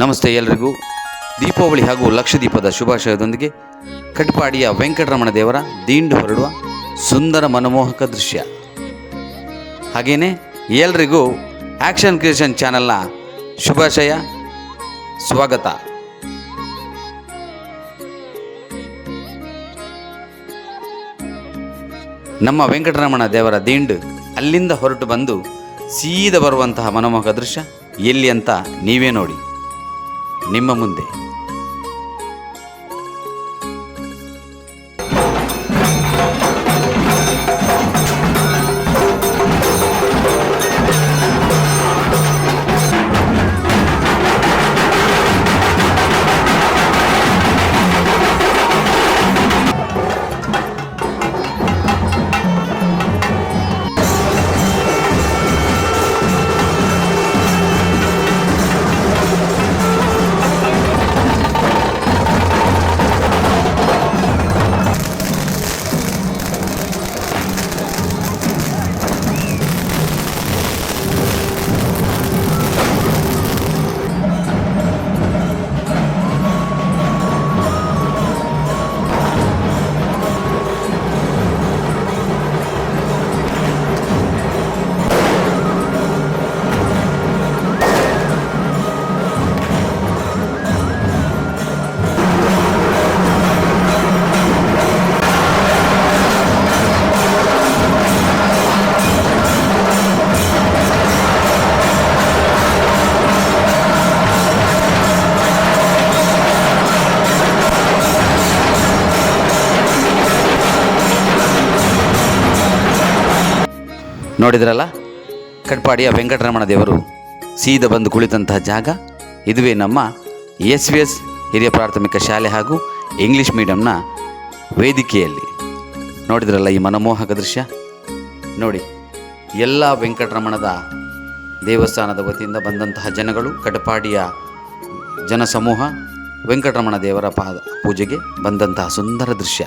ನಮಸ್ತೆ ಎಲ್ರಿಗೂ. ದೀಪಾವಳಿ ಹಾಗೂ ಲಕ್ಷದೀಪದ ಶುಭಾಶಯದೊಂದಿಗೆ ಕಟ್ಪಾಡಿಯ ವೆಂಕಟರಮಣ ದೇವರ ದಿಂಡು ಹೊರಡುವ ಸುಂದರ ಮನಮೋಹಕ ದೃಶ್ಯ. ಹಾಗೆಯೇ ಎಲ್ರಿಗೂ ಆ್ಯಕ್ಷನ್ ಕ್ರಿಯೇಷನ್ ಚಾನಲ್ನ ಶುಭಾಶಯ, ಸ್ವಾಗತ. ನಮ್ಮ ವೆಂಕಟರಮಣ ದೇವರ ದಿಂಡು ಅಲ್ಲಿಂದ ಹೊರಟು ಬಂದು ಸೀದಾ ಬರುವಂತಹ ಮನಮೋಹಕ ದೃಶ್ಯ ಎಲ್ಲಿ ಅಂತ ನೀವೇ ನೋಡಿ ನಿಮ್ಮ ಮುಂದೆ. ನೋಡಿದ್ರಲ್ಲ, ಕಟ್ಪಾಡಿಯ ವೆಂಕಟರಮಣ ದೇವರು ಸೀದಾ ಬಂದು ಕುಳಿತಂತಹ ಜಾಗ ಇದುವೇ ನಮ್ಮ SVS ಹಿರಿಯ ಪ್ರಾಥಮಿಕ ಶಾಲೆ ಹಾಗೂ ಇಂಗ್ಲೀಷ್ ಮೀಡಿಯಂನ ವೇದಿಕೆಯಲ್ಲಿ. ನೋಡಿದ್ರಲ್ಲ ಈ ಮನಮೋಹಕ ದೃಶ್ಯ. ನೋಡಿ, ಎಲ್ಲ ವೆಂಕಟರಮಣದ ದೇವಸ್ಥಾನದ ವತಿಯಿಂದ ಬಂದಂತಹ ಜನಗಳು, ಕಟಪಾಡಿಯ ಜನಸಮೂಹ ವೆಂಕಟರಮಣ ದೇವರ ಪೂಜೆಗೆ ಬಂದಂತಹ ಸುಂದರ ದೃಶ್ಯ.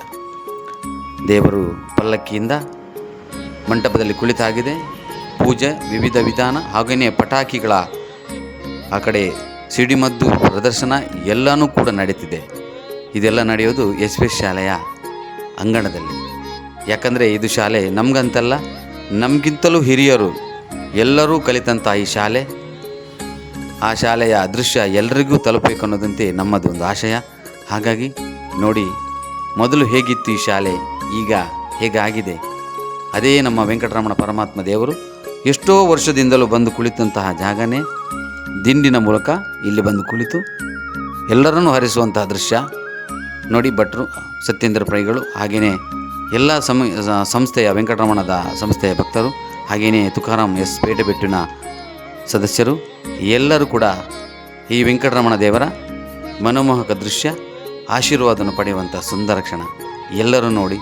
ದೇವರು ಪಲ್ಲಕ್ಕಿಯಿಂದ ಮಂಟಪದಲ್ಲಿ ಕುಳಿತಾಗಿದೆ. ಪೂಜೆ ವಿವಿಧ ವಿಧಾನ, ಹಾಗೆಯೇ ಪಟಾಕಿಗಳ ಆ ಕಡೆ ಸಿಡಿಮದ್ದು ಪ್ರದರ್ಶನ ಎಲ್ಲನೂ ಕೂಡ ನಡೀತಿದೆ. ಇದೆಲ್ಲ ನಡೆಯೋದು SVS ಶಾಲೆಯ ಅಂಗಣದಲ್ಲಿ. ಯಾಕಂದರೆ ಇದು ಶಾಲೆ ನಮಗಂತಲ್ಲ, ನಮಗಿಂತಲೂ ಹಿರಿಯರು ಎಲ್ಲರೂ ಕಲಿತಂಥ ಈ ಶಾಲೆ. ಆ ಶಾಲೆಯ ದೃಶ್ಯ ಎಲ್ರಿಗೂ ತಲುಪಬೇಕು ಅನ್ನೋದಂತೆ ನಮ್ಮದೊಂದು ಆಶಯ. ಹಾಗಾಗಿ ನೋಡಿ, ಮೊದಲು ಹೇಗಿತ್ತು ಈ ಶಾಲೆ, ಈಗ ಹೇಗಾಗಿದೆ. ಅದೇ ನಮ್ಮ ವೆಂಕಟರಮಣ ಪರಮಾತ್ಮ ದೇವರು ಎಷ್ಟೋ ವರ್ಷದಿಂದಲೂ ಬಂದು ಕುಳಿತಂತಹ ಜಾಗನೇ ದಿಂಡಿನ ಮೂಲಕ ಇಲ್ಲಿ ಬಂದು ಕುಳಿತು ಎಲ್ಲರನ್ನೂ ಹರಿಸುವಂತಹ ದೃಶ್ಯ ನೋಡಿ. ಭಟ್ರು, ಸತ್ಯೇಂದ್ರ ಪ್ರೈಗಳು, ಹಾಗೆಯೇ ಎಲ್ಲ ಸಂಸ್ಥೆಯ ವೆಂಕಟರಮಣದ ಸಂಸ್ಥೆಯ ಭಕ್ತರು, ಹಾಗೆಯೇ ತುಕಾರಾಮ್ S ಪೇಟೆಬೆಟ್ಟಿನ ಸದಸ್ಯರು ಎಲ್ಲರೂ ಕೂಡ ಈ ವೆಂಕಟರಮಣ ದೇವರ ಮನಮೋಹಕ ದೃಶ್ಯ ಆಶೀರ್ವಾದವನ್ನು ಪಡೆಯುವಂಥ ಸುಂದರ ಕ್ಷಣ. ಎಲ್ಲರೂ ನೋಡಿ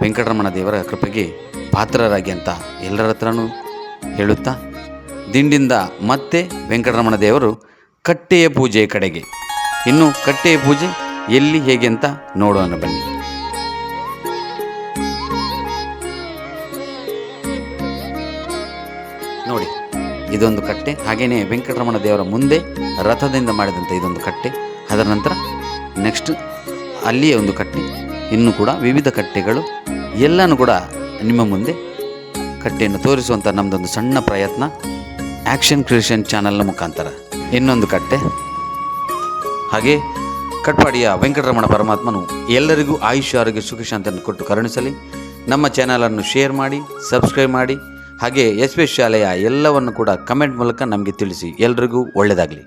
ವೆಂಕಟರಮಣ ದೇವರ ಕೃಪೆಗೆ ಪಾತ್ರರಾಗಿ ಅಂತ ಎಲ್ಲರ ಹತ್ರನೂ ಹೇಳುತ್ತಾ, ದಿಂಡಿಂದ ಮತ್ತೆ ವೆಂಕಟರಮಣ ದೇವರು ಕಟ್ಟೆಯ ಪೂಜೆಯ ಕಡೆಗೆ. ಇನ್ನು ಕಟ್ಟೆಯ ಪೂಜೆ ಎಲ್ಲಿ ಹೇಗೆ ಅಂತ ನೋಡೋಣ ಬನ್ನಿ. ನೋಡಿ, ಇದೊಂದು ಕಟ್ಟೆ. ಹಾಗೆಯೇ ವೆಂಕಟರಮಣ ದೇವರ ಮುಂದೆ ರಥದಿಂದ ಮಾಡಿದಂಥ ಇದೊಂದು ಕಟ್ಟೆ. ಅದರ ನಂತರ ನೆಕ್ಸ್ಟ್ ಅಲ್ಲಿಯೇ ಒಂದು ಕಟ್ಟೆ, ಇನ್ನೂ ಕೂಡ ವಿವಿಧ ಕಟ್ಟೆಗಳು ಎಲ್ಲನೂ ಕೂಡ ನಿಮ್ಮ ಮುಂದೆ ಕಟ್ಟೆಯನ್ನು ತೋರಿಸುವಂಥ ನಮ್ಮದೊಂದು ಸಣ್ಣ ಪ್ರಯತ್ನ ಆ್ಯಕ್ಷನ್ ಕ್ರಿಯೇಷನ್ ಚಾನಲ್ನ ಮುಖಾಂತರ. ಇನ್ನೊಂದು ಕಟ್ಟೆ. ಹಾಗೆ ಕಟ್ಪಾಡಿಯ ವೆಂಕಟರಮಣ ಪರಮಾತ್ಮನು ಎಲ್ಲರಿಗೂ ಆಯುಷ್ಯ, ಆರೋಗ್ಯ, ಸುಖ ಶಾಂತಿಯನ್ನು ಕೊಟ್ಟು ಕರುಣಿಸಲಿ. ನಮ್ಮ ಚಾನಲನ್ನು ಶೇರ್ ಮಾಡಿ, ಸಬ್ಸ್ಕ್ರೈಬ್ ಮಾಡಿ, ಹಾಗೆ SVS ಶಾಲೆಯ ಎಲ್ಲವನ್ನು ಕೂಡ ಕಮೆಂಟ್ ಮೂಲಕ ನಮಗೆ ತಿಳಿಸಿ. ಎಲ್ರಿಗೂ ಒಳ್ಳೆಯದಾಗಲಿ.